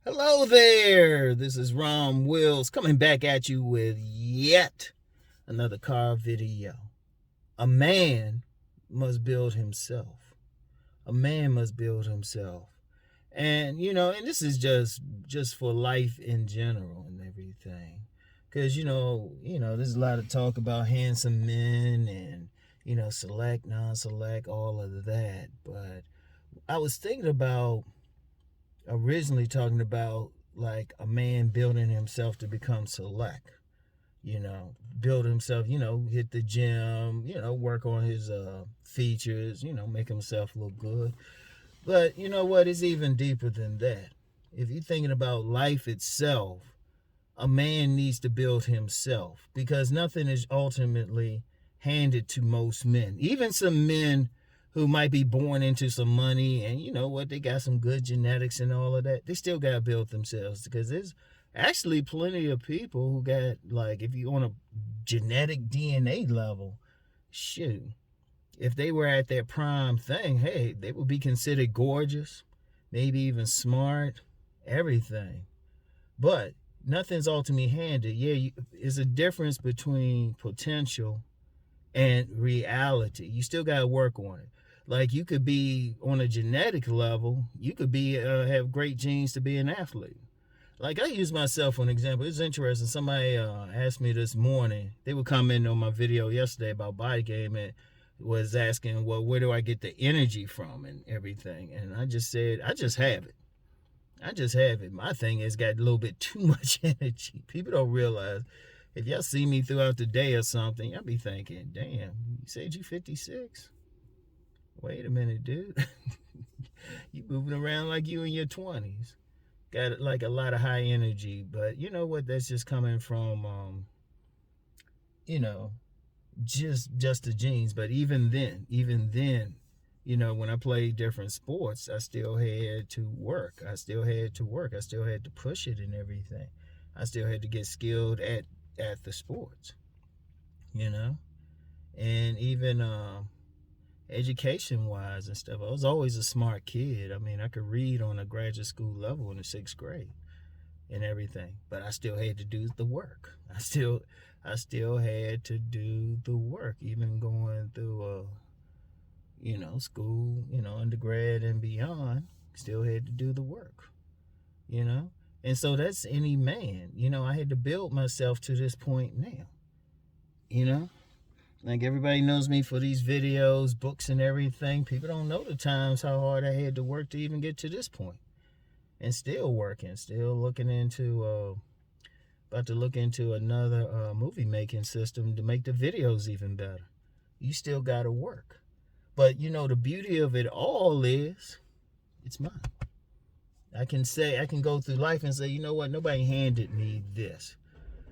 Hello there, this is Rom Wills coming back at you with yet another car video. A man must build himself. A man must build himself. And and this is just for life in general and everything. Cause there's a lot of talk about handsome men and select, non-select, all of that. But I was thinking about originally talking about like a man building himself to become select, build himself, hit the gym, work on his features, make himself look good. But you know what? It's even deeper than that. If you're thinking about life itself, a man needs to build himself because nothing is ultimately handed to most men. Even some men who might be born into some money and they got some good genetics and all of that, they still got to build themselves because there's actually plenty of people who got, like, if you on a genetic DNA level, shoot, if they were at their prime thing, hey, they would be considered gorgeous, maybe even smart, everything. But nothing's ultimately handed. Yeah, there's a difference between potential and reality. You still got to work on it. Like, you could be on a genetic level, you could be have great genes to be an athlete. Like, I use myself for an example. It's interesting. Somebody asked me this morning, they were commenting on my video yesterday about body game and was asking, well, where do I get the energy from and everything? And I just said, I just have it. I just have it. My thing is got a little bit too much energy. People don't realize, if y'all see me throughout the day or something, y'all be thinking, damn, you said you 56? Wait a minute, dude. You moving around like you in your 20s. Got like a lot of high energy, but you know what? That's just coming from, just the genes. But even then, when I played different sports, I still had to work. I still had to push it and everything. I still had to get skilled at the sports, and even education wise and stuff. I was always a smart kid. I mean, I could read on a graduate school level in the 6th grade and everything, but I still had to do the work. I still had to do the work, even going through school, undergrad and beyond. Still had to do the work, and so that's any man. I had to build myself to this point now. Like, everybody knows me for these videos, books, and everything. People don't know the times how hard I had to work to even get to this point. And still working, still looking into, about to look into another movie making system to make the videos even better. You still got to work. But, the beauty of it all is, it's mine. I can go through life and say, you know what, nobody handed me this.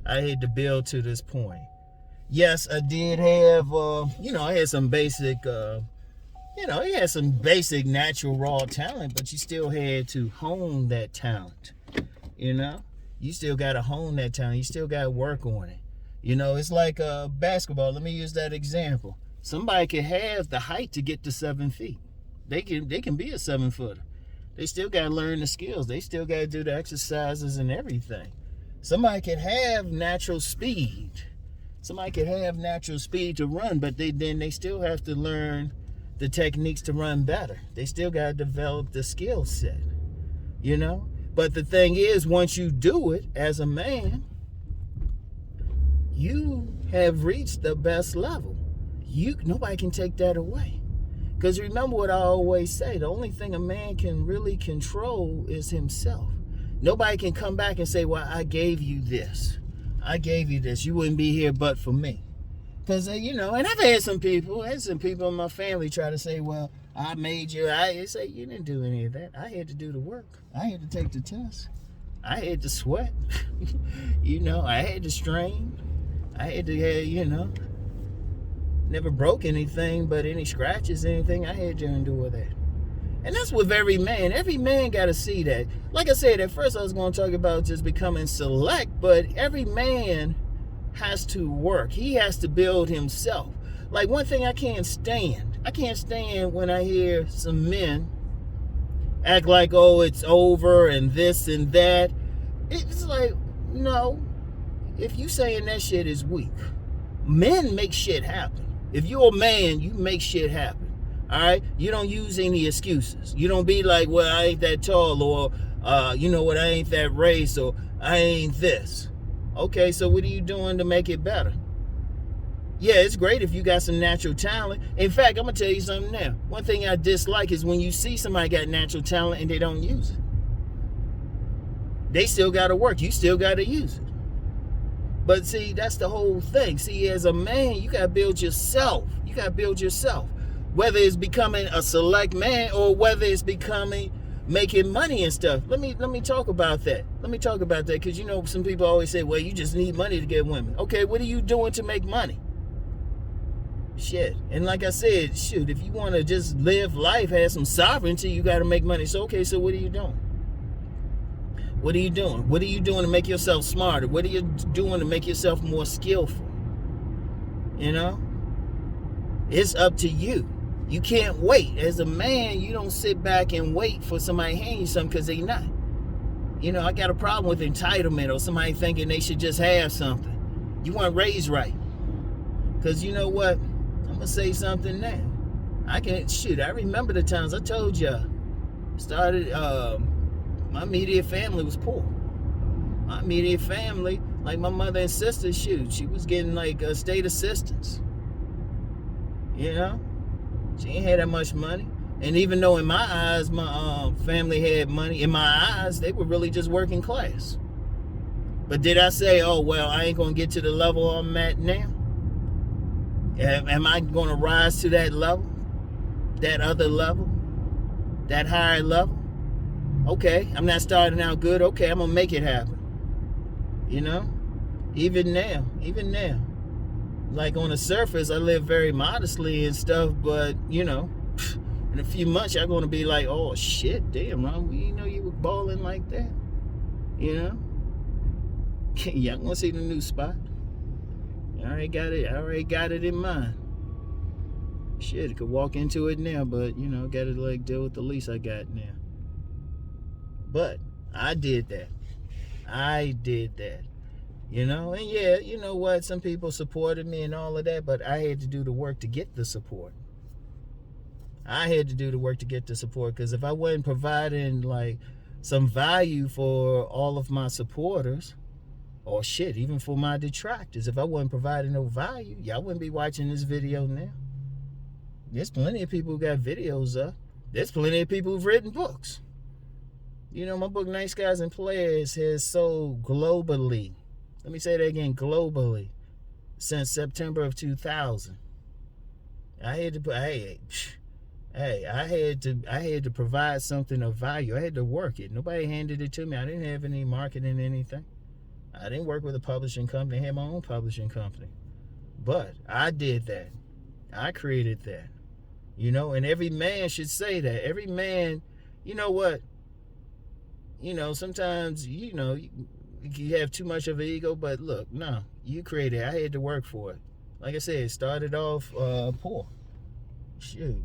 I had to build to this point. Yes, I did have, I had some basic, you had some basic natural raw talent, but you still had to hone that talent, You still got to hone that talent. You still got to work on it. It's like basketball. Let me use that example. Somebody can have the height to get to 7 feet. They can be a 7-footer. They still got to learn the skills. They still got to do the exercises and everything. Somebody can have natural speed. Somebody could have natural speed to run, but they still have to learn the techniques to run better. They still got to develop the skill set, But the thing is, once you do it as a man, you have reached the best level. Nobody can take that away. Because remember what I always say, the only thing a man can really control is himself. Nobody can come back and say, well, I gave you this. You wouldn't be here but for me. Because, and I've had some people in my family try to say, well, I made you. I say, you didn't do any of that. I had to do the work. I had to take the test. I had to sweat. I had to strain. I had to, never broke anything, but any scratches, anything, I had to endure that. And that's with every man. Every man got to see that. Like I said, at first I was going to talk about just becoming select, but every man has to work. He has to build himself. Like, one thing I can't stand when I hear some men act like, oh, it's over and this and that. It's like, no. If you saying that shit is weak, men make shit happen. If you're a man, you make shit happen. All right? You don't use any excuses. You don't be like, well, I ain't that tall, or you know what, I ain't that race, or I ain't this. Okay, so what are you doing to make it better? Yeah, it's great if you got some natural talent. In fact, I'm going to tell you something now. One thing I dislike is when you see somebody got natural talent and they don't use it. They still got to work. You still got to use it. But see, that's the whole thing. See, as a man, you got to build yourself. You got to build yourself. Whether it's becoming a select man or whether it's making money and stuff. Let me talk about that. Let me talk about that, because, you know, some people always say, well, you just need money to get women. Okay, what are you doing to make money? Shit. And like I said, shoot, if you want to just live life, have some sovereignty, you got to make money. So, okay, so what are you doing? What are you doing? What are you doing to make yourself smarter? What are you doing to make yourself more skillful? You know? It's up to you. You can't wait. As a man, you don't sit back and wait for somebody to hand you something because they not. You know, I got a problem with entitlement or somebody thinking they should just have something. You want raised right. Because you know what? I'm going to say something now. I remember the times I told y'all. My immediate family was poor. My immediate family, like my mother and sister, shoot, she was getting like state assistance. You know? She ain't had that much money. And even though in my eyes, my family had money, in my eyes, they were really just working class. But did I say, oh, well, I ain't going to get to the level I'm at now? Am I going to rise to that level? That other level? That higher level? Okay, I'm not starting out good. Okay, I'm going to make it happen. You know? Even now. Like on the surface, I live very modestly and stuff, but, you know, in a few months, y'all going to be like, oh, shit, damn, Ron, we didn't know you were balling like that. You know? Y'all want to see the new spot? I already got it in mind. Shit, I could walk into it now, but, you know, got to, like, deal with the lease I got now. But I did that. You know, and yeah, you know what? Some people supported me and all of that, but I had to do the work to get the support. Because if I wasn't providing, like, some value for all of my supporters, or shit, even for my detractors, if I wasn't providing no value, y'all wouldn't be watching this video now. There's plenty of people who got videos up. There's plenty of people who've written books. You know, my book, Nice Guys and Players, has sold globally. Let me say that again, globally, since September of 2000. I had to provide something of value. I had to work it. Nobody handed it to me. I didn't have any marketing, anything. I didn't work with a publishing company. I had my own publishing company. But I did that. I created that. You know, and every man should say that. Every man, you know what? You know, sometimes, you know, you have too much of an ego, but look, no, you created it. I had to work for it. Like I said, it started off poor. Shoot.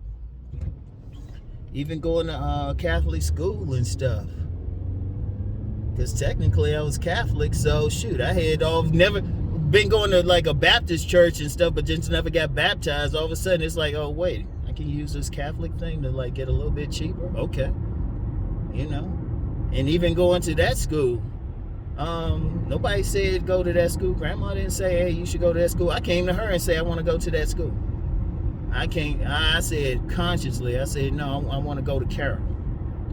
Even going to Catholic school and stuff. Because technically I was Catholic, so shoot, I had never been going to like a Baptist church and stuff, but just never got baptized. All of a sudden it's like, oh wait, I can use this Catholic thing to like get a little bit cheaper. Okay. You know. And even going to that school, nobody said go to that school. Grandma didn't say, hey, you should go to that school. I came to her and said, I want to go to that school. I said consciously, I said, no, I want to go to Carol.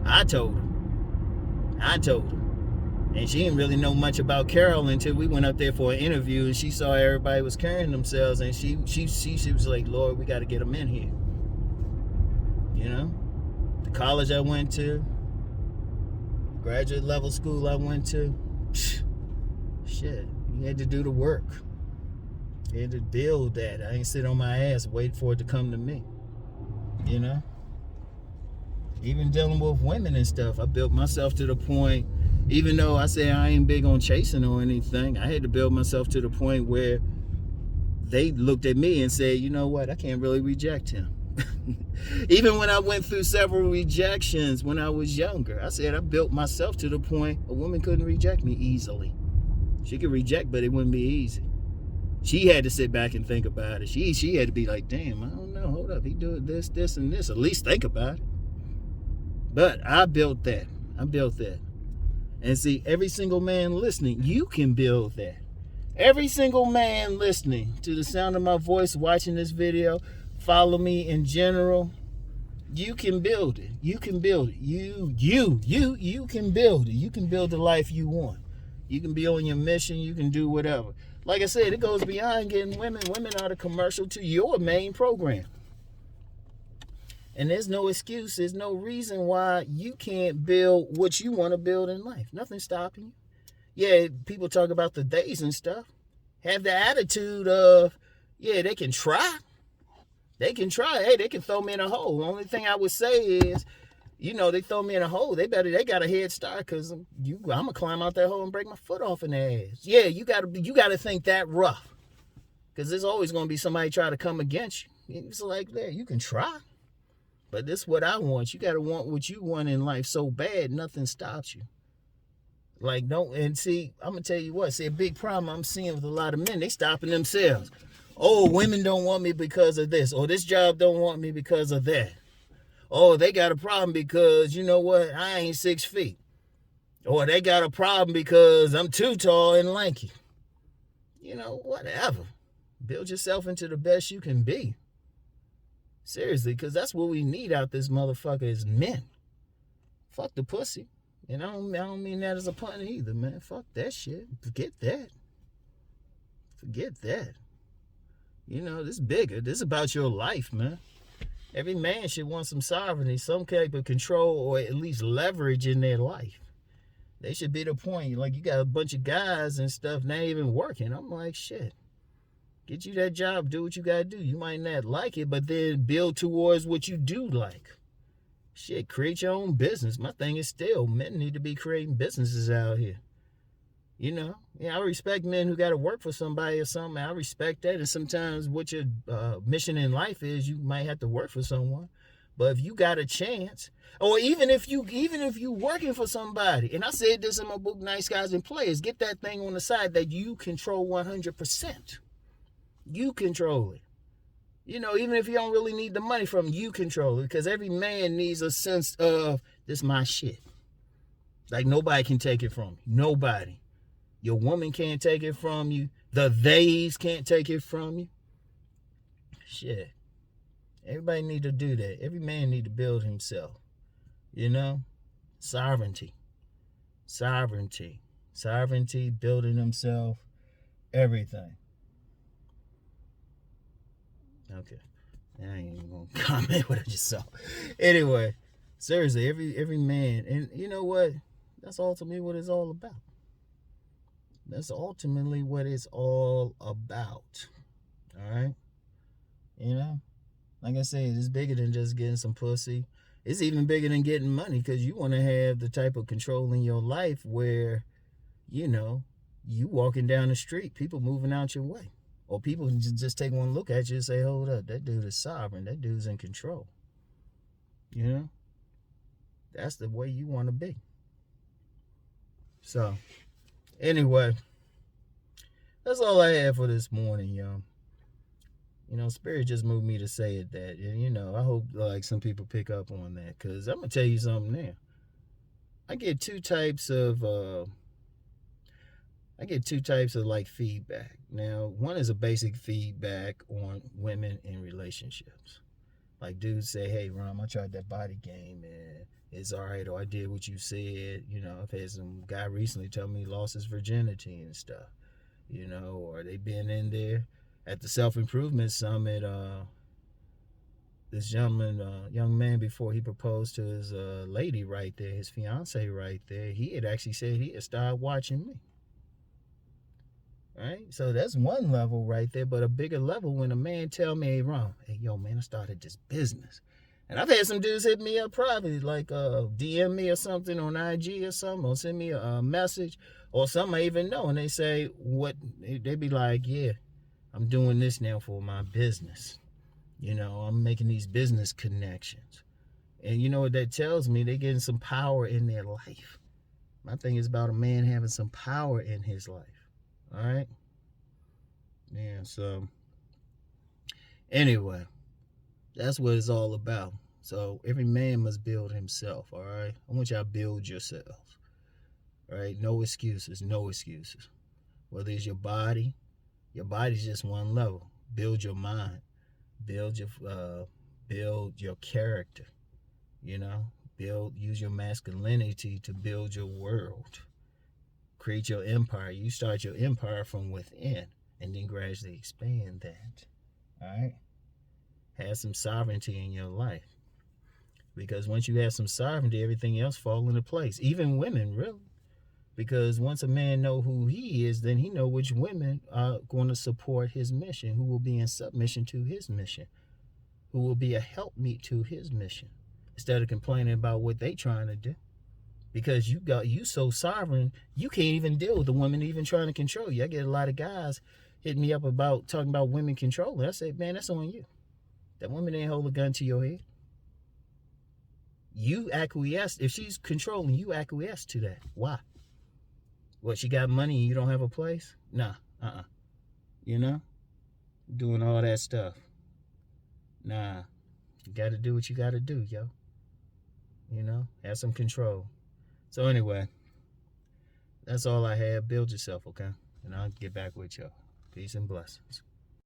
I told her. And she didn't really know much about Carol until we went up there for an interview, and she saw everybody was carrying themselves, and she was like, Lord, we got to get them in here. You know? The college I went to, graduate level school I went to, shit, you had to do the work. You had to build that. I ain't sit on my ass wait for it to come to me. You know? Even dealing with women and stuff, I built myself to the point, even though I say I ain't big on chasing or anything, I had to build myself to the point where they looked at me and said, you know what, I can't really reject him. Even when I went through several rejections when I was younger, I said I built myself to the point a woman couldn't reject me easily. She could reject, but it wouldn't be easy. She had to sit back and think about it. She had to be like, damn, I don't know, hold up, he doing this, and this. At least think about it. But I built that. And see, every single man listening, you can build that. Every single man listening to the sound of my voice, watching this video, follow me in general, you can build it. You can build it. You can build it. You can build the life you want. You can be on your mission. You can do whatever. Like I said, it goes beyond getting women. Women are the commercial to your main program. And there's no excuse. There's no reason why you can't build what you want to build in life. Nothing's stopping you. Yeah, people talk about the days and stuff. Have the attitude of, yeah, they can try. They can try. Hey, they can throw me in a hole. The only thing I would say is, they throw me in a hole. They got a head start because I'm gonna climb out that hole and break my foot off in their ass. Yeah, you gotta think that rough, because there's always gonna be somebody try to come against you. It's like that. You can try, but this is what I want. You gotta want what you want in life so bad, nothing stops you. Like, don't, and see, I'm gonna tell you what. See, a big problem I'm seeing with a lot of men, they stopping themselves. Oh, women don't want me because of this, or this job don't want me because of that. Oh, they got a problem because, you know what, I ain't 6 feet. Or they got a problem because I'm too tall and lanky. Whatever. Build yourself into the best you can be. Seriously, because that's what we need out this motherfucker is men. Fuck the pussy. And I don't mean that as a pun either, man. Fuck that shit. Forget that. This is bigger. This is about your life, man. Every man should want some sovereignty, some type of control, or at least leverage in their life. They should be the point. Like, you got a bunch of guys and stuff not even working. I'm like, shit. Get you that job. Do what you got to do. You might not like it, but then build towards what you do like. Shit, create your own business. My thing is still, men need to be creating businesses out here. I respect men who got to work for somebody or something. I respect that. And sometimes what your mission in life is, you might have to work for someone. But if you got a chance, or even if you working for somebody, and I said this in my book, Nice Guys and Players, get that thing on the side that you control 100%. You control it. Even if you don't really need the money from it, you control it. Because every man needs a sense of, this my shit. Like, nobody can take it from me. Nobody. Your woman can't take it from you. The theys can't take it from you. Shit. Everybody need to do that. Every man need to build himself. Sovereignty. Sovereignty, building himself, everything. Okay. I ain't even gonna comment what I just saw. Anyway, seriously, every man, and you know what? That's ultimately what it's all about. All right? Like I said, it's bigger than just getting some pussy. It's even bigger than getting money, because you want to have the type of control in your life where, you walking down the street, people moving out your way. Or people can just take one look at you and say, hold up, that dude is sovereign. That dude's in control. That's the way you want to be. So, anyway, that's all I have for this morning, y'all. Spirit just moved me to say it that. And, I hope like some people pick up on that. Because I'm going to tell you something now. I get two types of like feedback. Now, one is a basic feedback on women in relationships. Like dudes say, hey, Rom, I tried that body game and it's all right, or I did what you said. I've had some guy recently tell me he lost his virginity and stuff. Or they been in there at the self-improvement summit. This young man, before he proposed to his lady right there, his fiance right there, he had actually said he had started watching me. Right? So that's one level right there, but a bigger level when a man tell me, hey, Ron, hey, yo, man, I started this business. And I've had some dudes hit me up privately, like DM me or something on IG or something, or send me a message, or some I even know, and they say, they be like, yeah, I'm doing this now for my business. You know, I'm making these business connections. And you know what that tells me? They're getting some power in their life. My thing is about a man having some power in his life. All right? Yeah, so anyway, that's what it's all about. So every man must build himself, all right? I want y'all to build yourselves, all right? No excuses, no excuses. Whether it's your body's just one level. Build your mind, build your character, you know? Use your masculinity to build your world. Create your empire. You start your empire from within and then gradually expand that, all right? Have some sovereignty in your life. Because once you have some sovereignty, everything else fall into place. Even women, really. Because once a man know who he is, then he know which women are going to support his mission, who will be in submission to his mission, who will be a helpmeet to his mission, instead of complaining about what they trying to do. Because you so sovereign, you can't even deal with the woman even trying to control you. I get a lot of guys hitting me up about talking about women controlling. I say, man, that's on you. That woman ain't hold a gun to your head. You acquiesce. If she's controlling, you acquiesce to that. Why? What, she got money and you don't have a place? Nah. You know? Doing all that stuff. Nah. You got to do what you got to do, yo. You know? Have some control. So anyway, that's all I have. Build yourself, okay? And I'll get back with y'all. Peace and blessings.